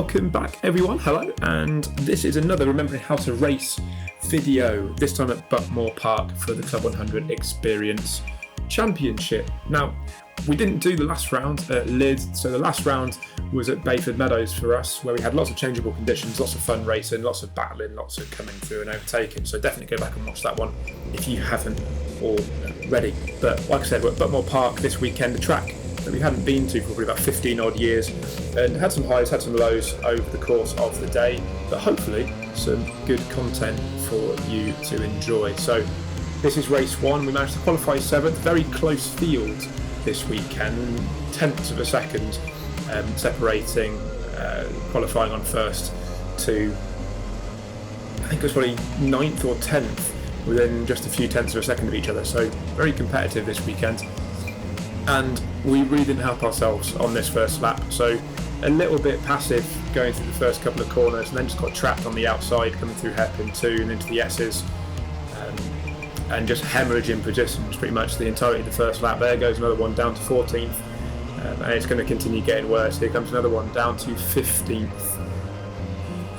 Welcome back everyone, hello, and this is another Remembering How to Race video, this time at Buckmore Park for the Club 100 Experience Championship. Now, we didn't do the last round at Lydd, so the last round was at Bayford Meadows for us, where we had lots of changeable conditions, lots of fun racing, lots of battling, lots of coming through and overtaking, so definitely go back and watch that one if you haven't already. But like I said, we're at Buckmore Park this weekend, a track that we hadn't been to for probably about 15 odd years, and had some highs, had some lows over the course of the day, but hopefully some good content for you to enjoy. So this is race one. We managed to qualify 7th, very close field this weekend, tenths of a second separating qualifying on first to, I think it was probably 9th or 10th, within just a few tenths of a second of each other, so very competitive this weekend. And we really didn't help ourselves on this first lap, so a little bit passive going through the first couple of corners, and then just got trapped on the outside coming through hairpin 2 and into the S's, and just hemorrhaging positions pretty much the entirety of the first lap. There goes another one down to 14th, and it's going to continue getting worse. Here comes another one down to 15th,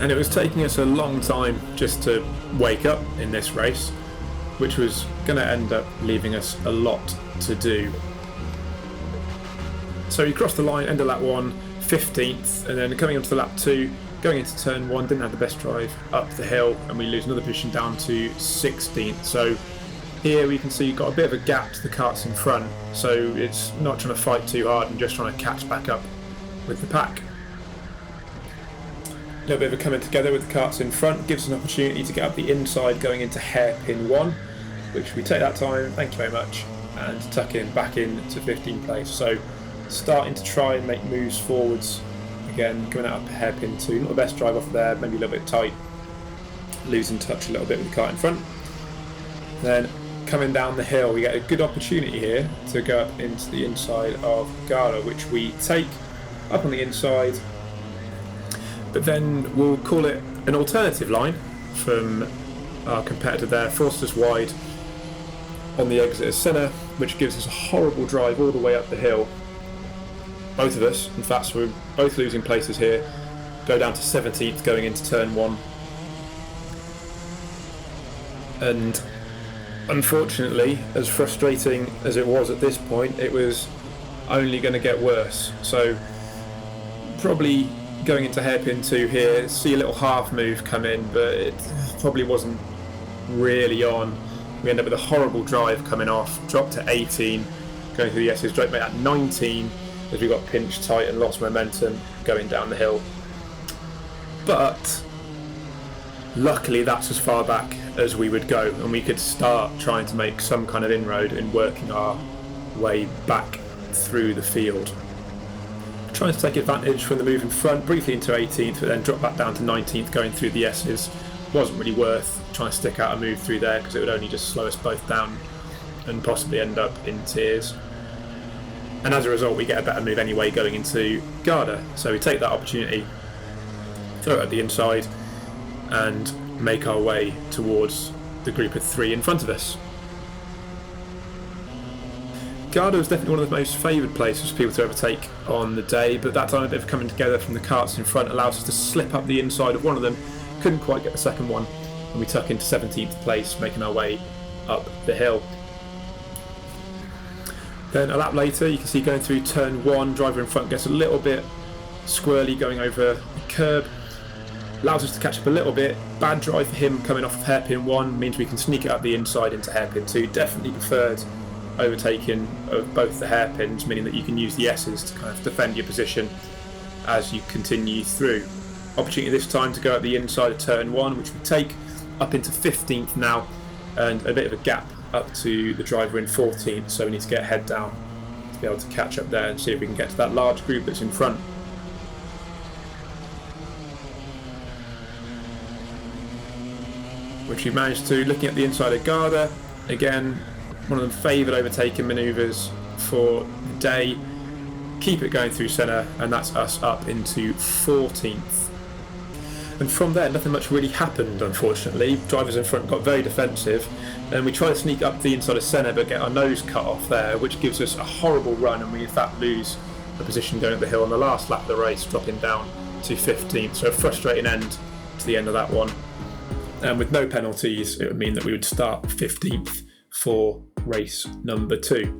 and it was taking us a long time just to wake up in this race, which was going to end up leaving us a lot to do. So he crossed the line, end of lap 1, 15th, and then coming onto the lap 2, going into turn 1, didn't have the best drive up the hill, and we lose another position down to 16th. So here we can see you've got a bit of a gap to the karts in front, so it's not trying to fight too hard and just trying to catch back up with the pack. A little bit of a coming together with the karts in front gives us an opportunity to get up the inside going into hairpin 1, which we take that time, thank you very much, and tuck in back into 15th place. So starting to try and make moves forwards again, going out up hairpin 2, not the best drive off there, maybe a little bit tight, losing touch a little bit with the kart in front. Then coming down the hill, we get a good opportunity here to go up into the inside of Garda, which we take up on the inside, but then we'll call it an alternative line from our competitor there, forced us wide on the exit of centre, which gives us a horrible drive all the way up the hill. Both of us, in fact, so we're both losing places here, go down to 17th going into turn 1. And unfortunately, as frustrating as it was at this point, it was only going to get worse. So probably going into hairpin 2 here, see a little half move come in, but it probably wasn't really on. We end up with a horrible drive coming off, drop to 18, going through the S's, straight back at 19, as we got pinched tight and lost momentum going down the hill. But luckily that's as far back as we would go, and we could start trying to make some kind of inroad in working our way back through the field. Trying to take advantage from the move in front, briefly into 18th, but then drop back down to 19th going through the S's. Wasn't really worth trying to stick out a move through there, because it would only just slow us both down and possibly end up in tears. And as a result, we get a better move anyway going into Garda. So we take that opportunity, throw it at the inside, and make our way towards the group of 3 in front of us. Garda was definitely one of the most favoured places for people to overtake on the day, but that time a bit of coming together from the karts in front allows us to slip up the inside of one of them. Couldn't quite get the second one, and we tuck into 17th place, making our way up the hill. Then a lap later, you can see going through turn 1, driver in front gets a little bit squirrely going over the curb, allows us to catch up a little bit. Bad drive for him coming off of hairpin 1 means we can sneak it up the inside into hairpin 2. Definitely preferred overtaking of both the hairpins, meaning that you can use the S's to kind of defend your position as you continue through. Opportunity this time to go up the inside of turn 1, which we take up into 15th now, and a bit of a gap up to the driver in 14th, so we need to get head down to be able to catch up there and see if we can get to that large group that's in front. Which we managed to, looking at the inside of Garda, again, one of the favoured overtaking manoeuvres for the day. Keep it going through centre, and that's us up into 14th. And from there, nothing much really happened, unfortunately. Drivers in front got very defensive, and we try to sneak up the inside of centre but get our nose cut off there, which gives us a horrible run, and we in fact lose a position going up the hill on the last lap of the race, dropping down to 15th, so a frustrating end to the end of that one. And with no penalties, it would mean that we would start 15th for race number 2.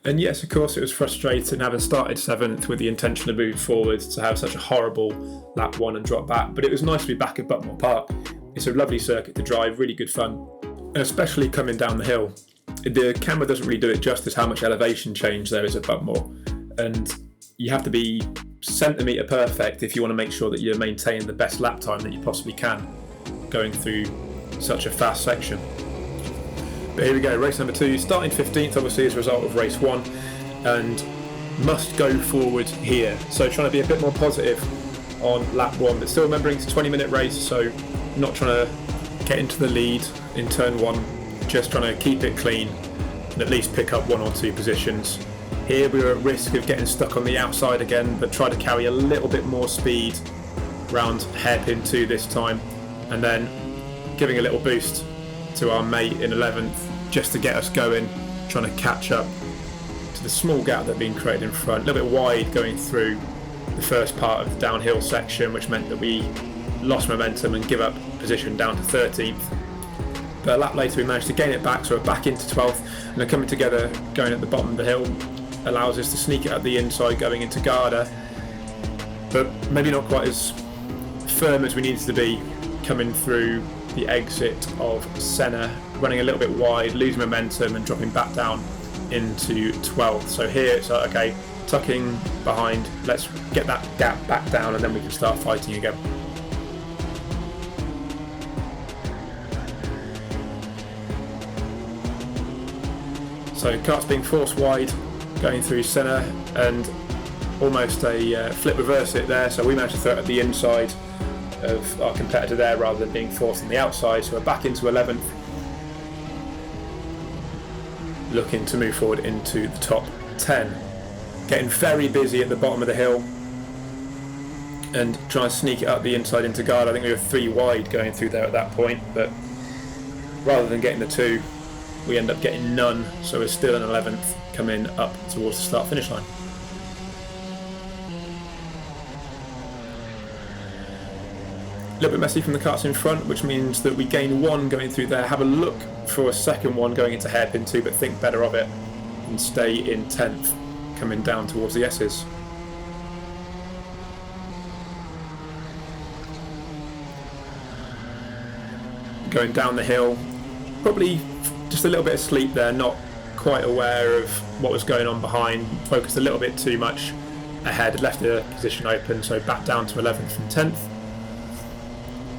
And yes, of course, it was frustrating having started 7th with the intention of moving forward to have such a horrible lap 1 and drop back. But it was nice to be back at Buckmore Park. It's a lovely circuit to drive, really good fun, and especially coming down the hill. The camera doesn't really do it justice how much elevation change there is at Buckmore, and you have to be centimetre perfect if you want to make sure that you're maintaining the best lap time that you possibly can going through such a fast section. But here we go, race number 2, starting 15th obviously as a result of race 1, and must go forward here. So trying to be a bit more positive on lap 1, but still remembering it's a 20-minute race, so not trying to get into the lead in turn 1, just trying to keep it clean and at least pick up 1 or 2 positions. Here we were at risk of getting stuck on the outside again, but try to carry a little bit more speed round hairpin 2 this time, and then giving a little boost to our mate in 11th just to get us going, trying to catch up to the small gap that had been created in front. A little bit wide going through the first part of the downhill section, which meant that we lost momentum and give up position down to 13th. But a lap later we managed to gain it back, so we're back into 12th, and then coming together going at the bottom of the hill allows us to sneak it up the inside going into Garda, but maybe not quite as firm as we needed to be coming through the exit of Senna, running a little bit wide, losing momentum and dropping back down into 12th. So here it's like, okay, tucking behind, let's get that gap back down and then we can start fighting again. So karts being forced wide, going through Senna, and almost a flip reverse it there, so we managed to throw it at the inside of our competitor there rather than being forced on the outside, so we're back into 11th, looking to move forward into the top 10. Getting very busy at the bottom of the hill and trying to sneak it up the inside into Garda. I think we were 3 wide going through there at that point, but rather than getting the 2, we end up getting none, so we're still in 11th coming up towards the start finish line. A little bit messy from the karts in front, which means that we gain 1 going through there, have a look for a second one going into hairpin 2, but think better of it and stay in 10th coming down towards the S's. Going down the hill, probably just a little bit of sleep there, not quite aware of what was going on behind, focused a little bit too much ahead, left the position open, so back down to 11th from 10th.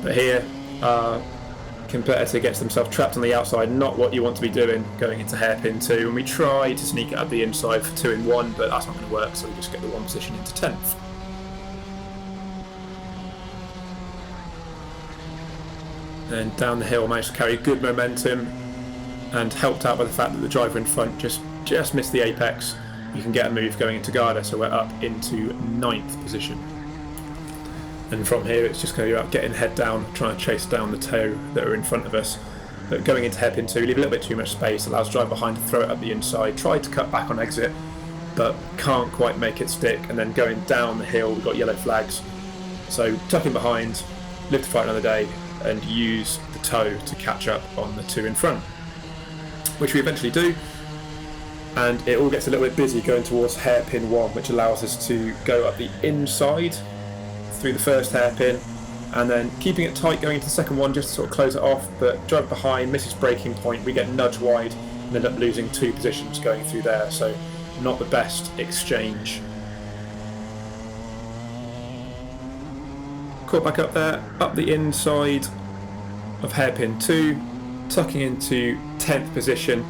But here our competitor gets themselves trapped on the outside, not what you want to be doing going into hairpin 2, and we try to sneak it up the inside for 2 in 1, but that's not going to work, so we just get the 1 position into 10th. And down the hill managed to carry good momentum, and helped out by the fact that the driver in front just missed the apex. You can get a move going into Garda, so we're up into 9th position. And from here it's just going to be about getting head down, trying to chase down the two that are in front of us. But going into hairpin 2, leave a little bit too much space, allows driver behind to throw it up the inside, tried to cut back on exit, but can't quite make it stick. And then going down the hill, we've got yellow flags. So tucking behind, live to fight another day, and use the toe to catch up on the 2 in front, which we eventually do. And it all gets a little bit busy going towards hairpin 1, which allows us to go up the inside through the first hairpin, and then keeping it tight going into the second one just to sort of close it off. But driver behind misses braking point, we get nudged wide and end up losing 2 positions going through there, so not the best exchange. Caught back up there, up the inside of hairpin 2, tucking into 10th position,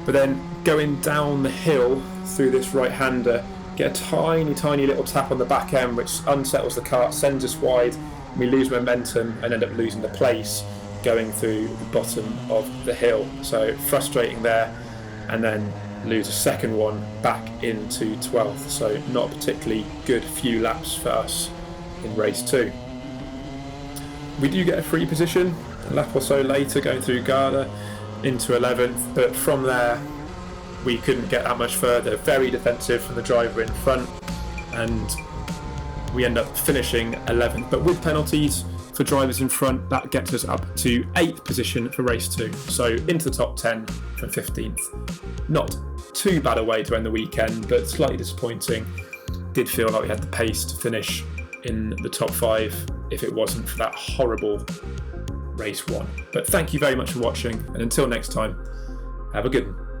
but then going down the hill through this right-hander, get a tiny little tap on the back end which unsettles the kart, sends us wide, and we lose momentum and end up losing the place going through the bottom of the hill. So frustrating there, and then lose a second one back into 12th, so not a particularly good few laps for us in race 2. We do get a free position a lap or so later going through Garda into 11th, but from there we couldn't get that much further. Very defensive from the driver in front, and we end up finishing 11th. But with penalties for drivers in front, that gets us up to 8th position for race 2. So into the top 10 from 15th. Not too bad a way to end the weekend, but slightly disappointing. Did feel like we had the pace to finish in the top 5 if it wasn't for that horrible race 1. But thank you very much for watching, and until next time, have a good one.